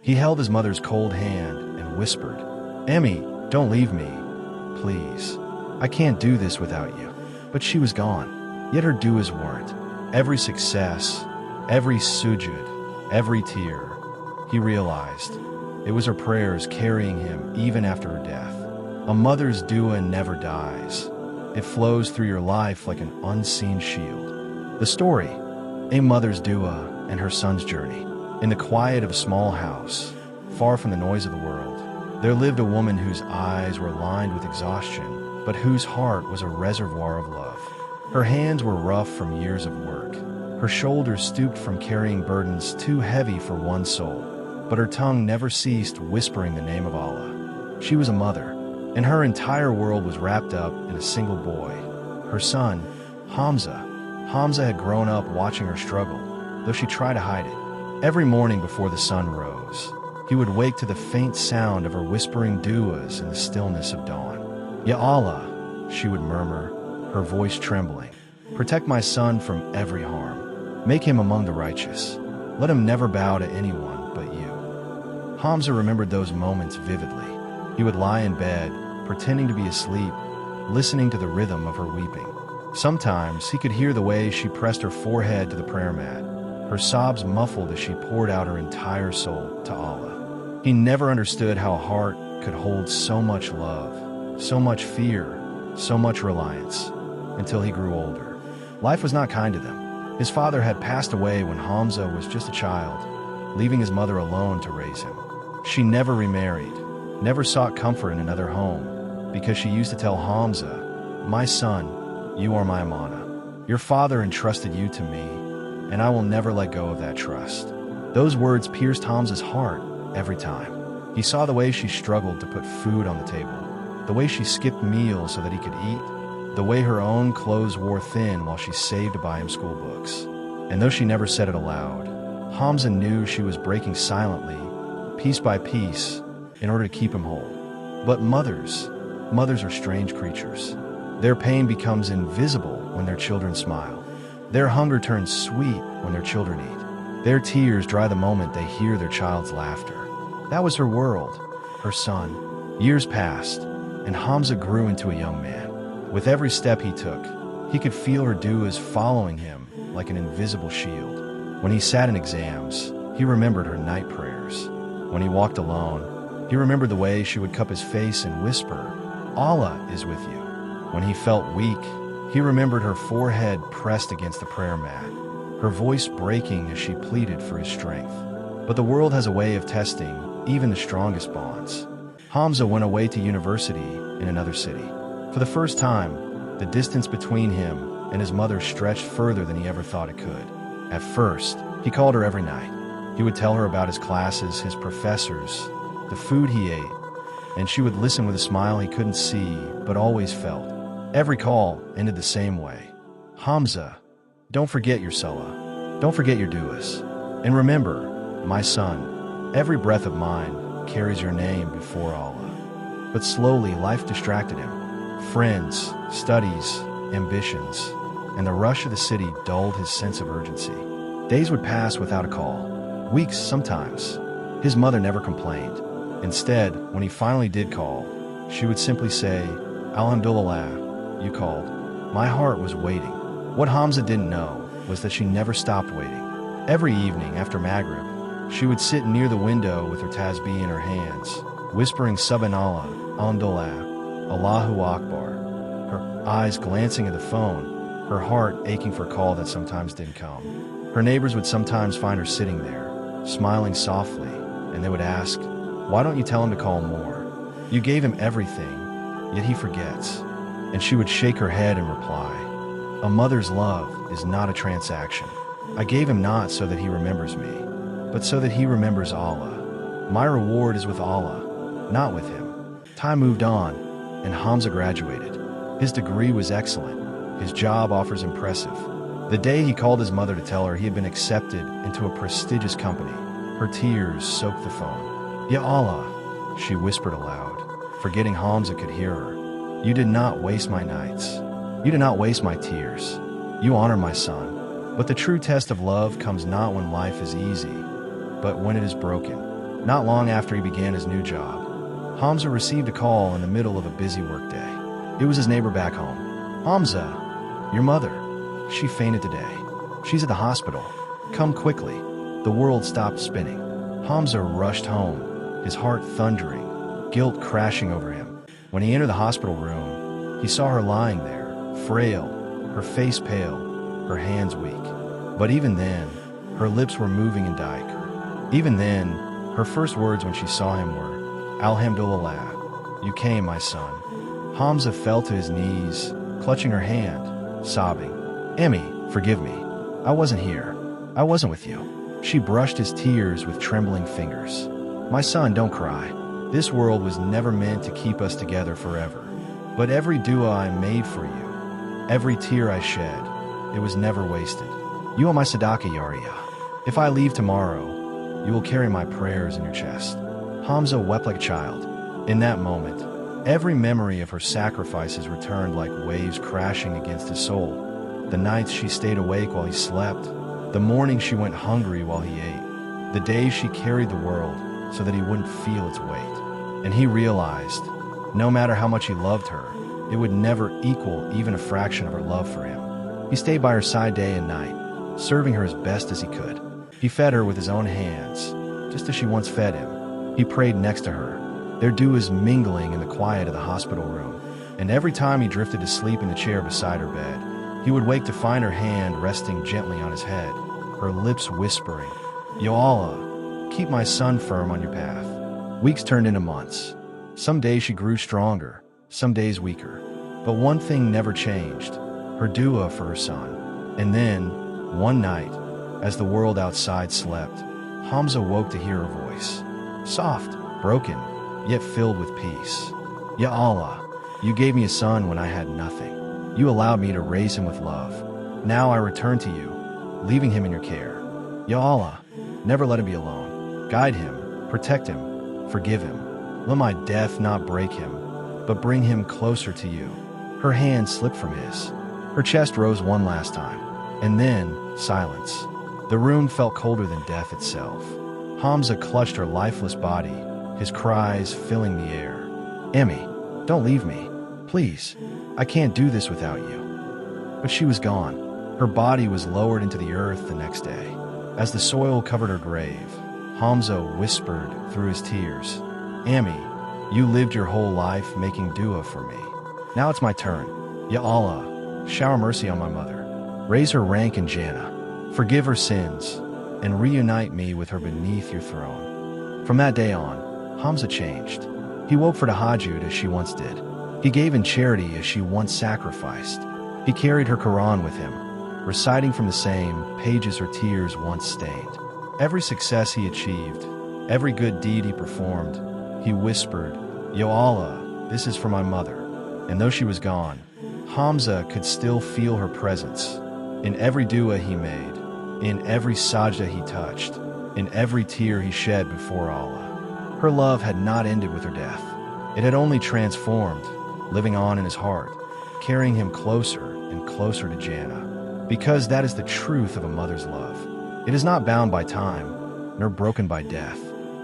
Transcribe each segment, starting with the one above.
He held his mother's cold hand and whispered, "Emmy, don't leave me, please. I can't do this without you." But she was gone. Yet her du'as weren't. Every success, every sujud, every tear, he realized, it was her prayers carrying him even after her death. A mother's dua never dies. It flows through your life like an unseen shield. The story, a mother's dua and her son's journey. In the quiet of a small house, far from the noise of the world, there lived a woman whose eyes were lined with exhaustion, but whose heart was a reservoir of love. Her hands were rough from years of work. Her shoulders stooped from carrying burdens too heavy for one soul. But her tongue never ceased whispering the name of Allah. She was a mother, and her entire world was wrapped up in a single boy, her son, Hamza. Hamza had grown up watching her struggle, though she tried to hide it. Every morning before the sun rose, he would wake to the faint sound of her whispering du'as in the stillness of dawn. "Ya Allah," she would murmur, her voice trembling, "protect my son from every harm. Make him among the righteous. Let him never bow to anyone but you." Hamza remembered those moments vividly. He would lie in bed, pretending to be asleep, listening to the rhythm of her weeping. Sometimes he could hear the way she pressed her forehead to the prayer mat, her sobs muffled as she poured out her entire soul to Allah. He never understood how a heart could hold so much love, so much fear, so much reliance, until he grew older. Life was not kind to them. His father had passed away when Hamza was just a child, leaving his mother alone to raise him. She never remarried, never sought comfort in another home, because she used to tell Hamza, "My son, you are my amana. Your father entrusted you to me, and I will never let go of that trust." Those words pierced Hamza's heart every time. He saw the way she struggled to put food on the table, the way she skipped meals so that he could eat, the way her own clothes wore thin while she saved to buy him school books. And though she never said it aloud, Hamza knew she was breaking silently, piece by piece, in order to keep him whole. But mothers are strange creatures. Their pain becomes invisible when their children smile. Their hunger turns sweet when their children eat. Their tears dry the moment they hear their child's laughter. That was her world, her son. Years passed, and Hamza grew into a young man. With every step he took, he could feel her du'as following him like an invisible shield. When he sat in exams, he remembered her night prayers. When he walked alone, he remembered the way she would cup his face and whisper, "Allah is with you." When he felt weak, he remembered her forehead pressed against the prayer mat, her voice breaking as she pleaded for his strength. But the world has a way of testing even the strongest bonds. Hamza went away to university in another city. For the first time, the distance between him and his mother stretched further than he ever thought it could. At first, he called her every night. He would tell her about his classes, his professors, the food he ate, and she would listen with a smile he couldn't see but always felt. Every call ended the same way. "Hamza, don't forget your salah. Don't forget your du'as. And remember, my son, every breath of mine carries your name before Allah." But slowly life distracted him. Friends, studies, ambitions, and the rush of the city dulled his sense of urgency. Days would pass without a call. Weeks sometimes. His mother never complained. Instead, when he finally did call, she would simply say, "Alhamdulillah, you called." My heart was waiting. What Hamza didn't know was that she never stopped waiting. Every evening after Maghrib, she would sit near the window with her tasbih in her hands, whispering Subhanallah, Alhamdulillah, Allahu Akbar, her eyes glancing at the phone, her heart aching for a call that sometimes didn't come. Her neighbors would sometimes find her sitting there, smiling softly, and they would ask, "Why don't you tell him to call more? You gave him everything, yet he forgets." And she would shake her head and reply, "A mother's love is not a transaction. I gave him not so that he remembers me, but so that he remembers Allah. My reward is with Allah, not with him." Time moved on, and Hamza graduated. His degree was excellent. His job offers impressive. The day he called his mother to tell her he had been accepted into a prestigious company, her tears soaked the phone. "Ya Allah," she whispered aloud, forgetting Hamza could hear her. "You did not waste my nights. You did not waste my tears. You honor my son." But the true test of love comes not when life is easy, but when it is broken. Not long after he began his new job, Hamza received a call in the middle of a busy workday. It was his neighbor back home. "Hamza, your mother. She fainted today. She's at the hospital. Come quickly." The world stopped spinning. Hamza rushed home, his heart thundering, guilt crashing over him. When he entered the hospital room, he saw her lying there, frail, her face pale, her hands weak. But even then, her lips were moving in daiqur. Even then, her first words when she saw him were, "Alhamdulillah, you came, my son." Hamza fell to his knees, clutching her hand, sobbing, "Emmy, forgive me. I wasn't here. I wasn't with you." She brushed his tears with trembling fingers. "My son, don't cry. This world was never meant to keep us together forever. But every dua I made for you, every tear I shed, it was never wasted. You are my sadaqah, Yariya. If I leave tomorrow, you will carry my prayers in your chest." Hamza wept like a child. In that moment, every memory of her sacrifices returned like waves crashing against his soul. The nights she stayed awake while he slept, the mornings she went hungry while he ate, the days she carried the world so that he wouldn't feel its weight. And he realized, no matter how much he loved her, it would never equal even a fraction of her love for him. He stayed by her side day and night, serving her as best as he could. He fed her with his own hands, just as she once fed him. He prayed next to her, their duas mingling in the quiet of the hospital room. And every time he drifted to sleep in the chair beside her bed, he would wake to find her hand resting gently on his head, her lips whispering, "Ya Allah, keep my son firm on your path." Weeks turned into months. Some days she grew stronger, some days weaker. But one thing never changed, her dua for her son. And then, one night, as the world outside slept, Hamza woke to hear her voice. Soft, broken, yet filled with peace. "Ya Allah, you gave me a son when I had nothing. You allowed me to raise him with love. Now I return to you, leaving him in your care. Ya Allah, never let him be alone. Guide him, protect him, forgive him. Let my death not break him, but bring him closer to you." Her hand slipped from his. Her chest rose one last time. And then, silence. The room felt colder than death itself. Hamza clutched her lifeless body, his cries filling the air. "Emmy, don't leave me. Please. I can't do this without you." But she was gone. Her body was lowered into the earth the next day. As the soil covered her grave, Hamza whispered through his tears, "Emmy, you lived your whole life making dua for me. Now it's my turn. Ya Allah, shower mercy on my mother. Raise her rank in Jannah. Forgive her sins, and reunite me with her beneath your throne." From that day on, Hamza changed. He woke for tahajjud as she once did. He gave in charity as she once sacrificed. He carried her Quran with him, reciting from the same pages her tears once stained. Every success he achieved, every good deed he performed, he whispered, "Ya Allah, this is for my mother." And though she was gone, Hamza could still feel her presence. In every dua he made, in every sajda he touched, in every tear he shed before Allah. Her love had not ended with her death. It had only transformed, living on in his heart, carrying him closer and closer to Jannah. Because that is the truth of a mother's love. It is not bound by time, nor broken by death.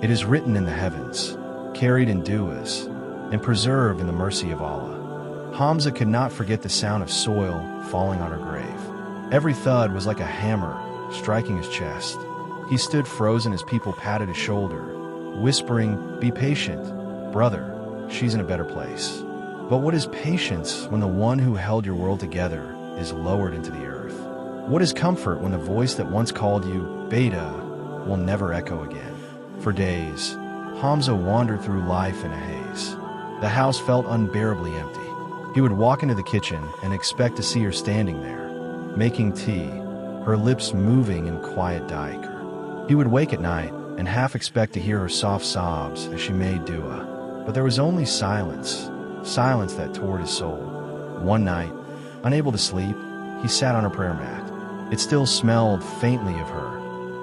It is written in the heavens, carried in duas, and preserved in the mercy of Allah. Hamza could not forget the sound of soil falling on her grave. Every thud was like a hammer striking his chest. He stood frozen as people patted his shoulder, whispering, "Be patient, brother, she's in a better place." But what is patience when the one who held your world together is lowered into the earth? What is comfort when the voice that once called you Beta will never echo again? For days, Hamza wandered through life in a haze. The house felt unbearably empty. He would walk into the kitchen and expect to see her standing there, making tea, her lips moving in quiet daiqur. He would wake at night and half expect to hear her soft sobs as she made dua. But there was only silence, silence that tore his soul. One night, unable to sleep, he sat on her prayer mat. It still smelled faintly of her,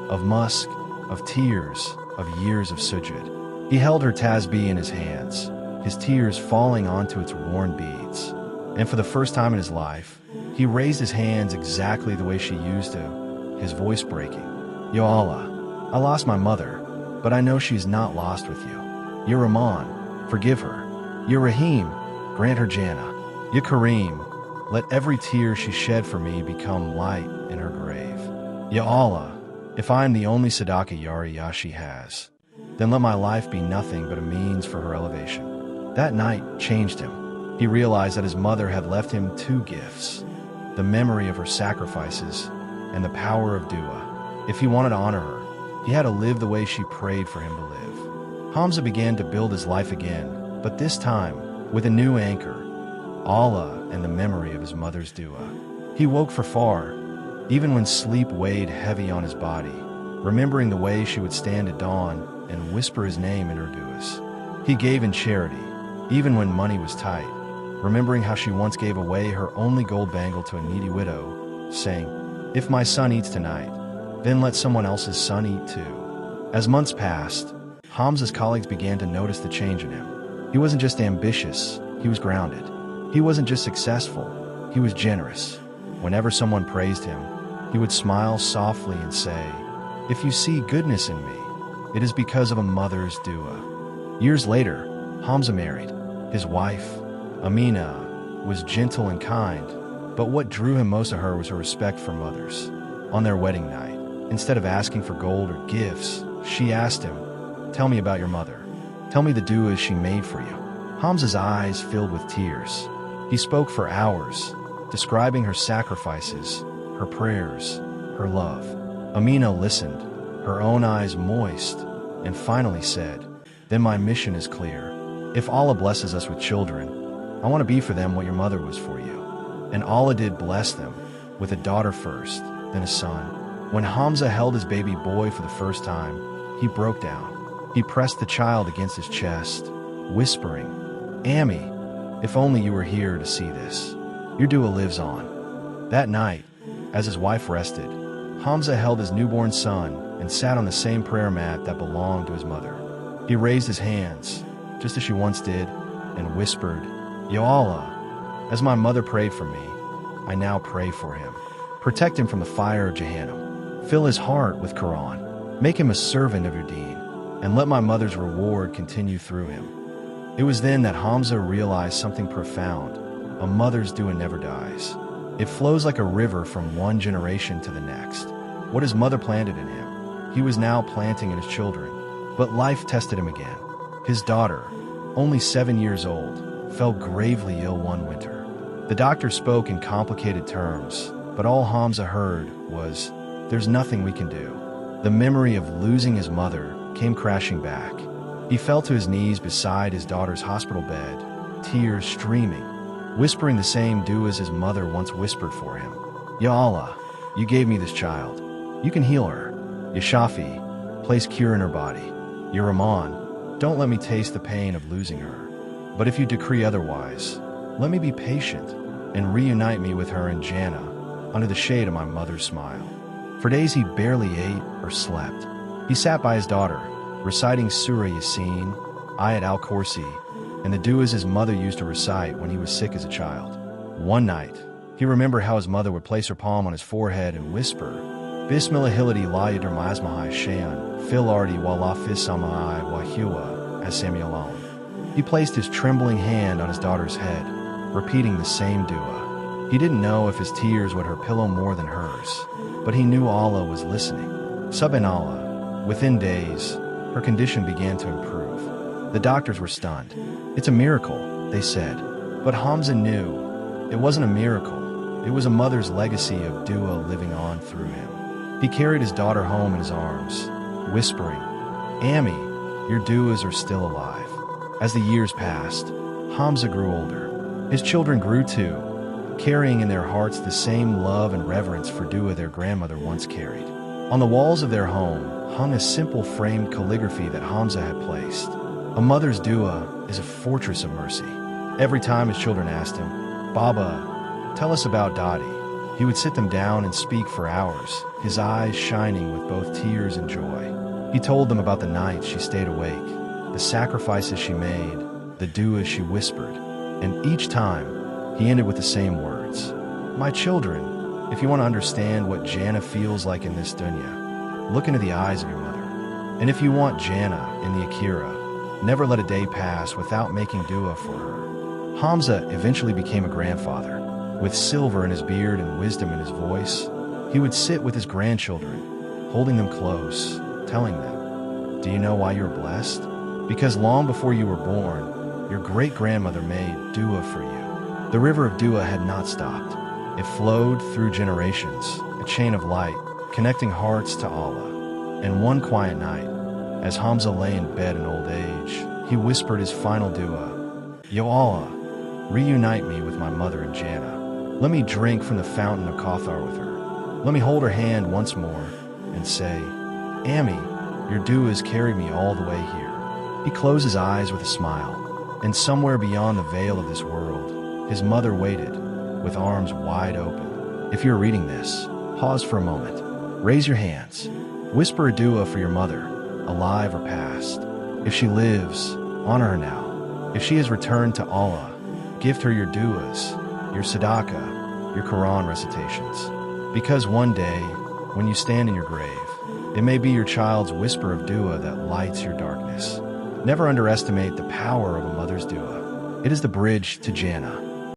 of musk, of tears, of years of sujud. He held her tasbih in his hands, his tears falling onto its worn beads. And for the first time in his life, he raised his hands exactly the way she used to, his voice breaking. "Ya Allah, I lost my mother, but I know she's not lost with you. Ya Rahman, forgive her. Ya Rahim, grant her Jannah. Ya Kareem, let every tear she shed for me become light in her grave. Ya Allah, if I am the only Sadaqah Yariyah she has, then let my life be nothing but a means for her elevation. That night changed him. He realized that his mother had left him two gifts: the memory of her sacrifices and the power of dua. If he wanted to honor her, he had to live the way she prayed for him to live. Hamza began to build his life again, but this time with a new anchor: Allah and the memory of his mother's dua. He woke for far, even when sleep weighed heavy on his body, remembering the way she would stand at dawn and whisper his name in her duas. He gave in charity, even when money was tight, remembering how she once gave away her only gold bangle to a needy widow, saying, "If my son eats tonight, then let someone else's son eat too." As months passed, Hamza's colleagues began to notice the change in him. He wasn't just ambitious, he was grounded. He wasn't just successful, he was generous. Whenever someone praised him, he would smile softly and say, "If you see goodness in me, it is because of a mother's dua." Years later, Hamza married. His wife, Amina, was gentle and kind, but what drew him most to her was her respect for mothers. On their wedding night, instead of asking for gold or gifts, she asked him, "Tell me about your mother. Tell me the duas she made for you." Hamza's eyes filled with tears. He spoke for hours, describing her sacrifices, her prayers, her love. Amina listened, her own eyes moist, and finally said, "Then my mission is clear. If Allah blesses us with children, I want to be for them what your mother was for you." And Allah did bless them, with a daughter first, then a son. When Hamza held his baby boy for the first time, he broke down. He pressed the child against his chest, whispering, "Ami, if only you were here to see this. Your dua lives on." That night, as his wife rested, Hamza held his newborn son and sat on the same prayer mat that belonged to his mother. He raised his hands, just as she once did, and whispered, "Ya Allah, as my mother prayed for me, I now pray for him. Protect him from the fire of Jahannam. Fill his heart with Quran. Make him a servant of your Deen, and let my mother's reward continue through him." It was then that Hamza realized something profound. A mother's dua never dies. It flows like a river from one generation to the next. What his mother planted in him, he was now planting in his children. But life tested him again. His daughter, only 7 years old, fell gravely ill one winter. The doctor spoke in complicated terms, but all Hamza heard was, "There's nothing we can do." The memory of losing his mother came crashing back. He fell to his knees beside his daughter's hospital bed, tears streaming, whispering the same duas his mother once whispered for him. "Ya Allah, you gave me this child. You can heal her. Ya Shafi, place cure in her body. Ya Rahman, don't let me taste the pain of losing her. But if you decree otherwise, let me be patient and reunite me with her in Jannah under the shade of my mother's smile." For days he barely ate or slept. He sat by his daughter, reciting Surah Yasin, Ayat al-Kursi, and the duas his mother used to recite when he was sick as a child. One night, he remembered how his mother would place her palm on his forehead and whisper, "Bismillahilladhi la yadurma ismahi shayan, fil ardi wa la fis samai wa huwa as-sami'ul alim." He placed his trembling hand on his daughter's head, repeating the same dua. He didn't know if his tears would hurt pillow more than hers, but he knew Allah was listening. Subhanallah, within days, her condition began to improve. The doctors were stunned. "It's a miracle," they said. But Hamza knew it wasn't a miracle. It was a mother's legacy of dua living on through him. He carried his daughter home in his arms, whispering, "Ami, your duas are still alive." As the years passed, Hamza grew older. His children grew too, carrying in their hearts the same love and reverence for dua their grandmother once carried. On the walls of their home hung a simple framed calligraphy that Hamza had placed. A mother's dua is a fortress of mercy. Every time his children asked him, "Baba, tell us about Dadi," he would sit them down and speak for hours, his eyes shining with both tears and joy. He told them about the nights she stayed awake, the sacrifices she made, the duas she whispered, and each time he ended with the same words, "My children, if you want to understand what Jannah feels like in this dunya, look into the eyes of your mother. And if you want Jannah in the Akhirah, never let a day pass without making dua for her. Hamza eventually became a grandfather. With silver in his beard and wisdom in his voice, he would sit with his grandchildren, holding them close, telling them, "Do you know why you're blessed? Because long before you were born, your great-grandmother made dua for you." The river of dua had not stopped. It flowed through generations, a chain of light, connecting hearts to Allah. And one quiet night, as Hamza lay in bed in old age, he whispered his final dua, "Ya Allah, reunite me with my mother in Jannah. Let me drink from the fountain of Kauthar with her. Let me hold her hand once more and say, Ami, your duas carry me all the way here." He closed his eyes with a smile, and somewhere beyond the veil of this world, his mother waited, with arms wide open. If you're reading this, pause for a moment. Raise your hands. Whisper a dua for your mother, alive or past. If she lives, honor her now. If she has returned to Allah, gift her your duas, your sadaqah, your Quran recitations. Because one day, when you stand in your grave, it may be your child's whisper of dua that lights your darkness. Never underestimate the power of a mother's dua. It is the bridge to Jannah.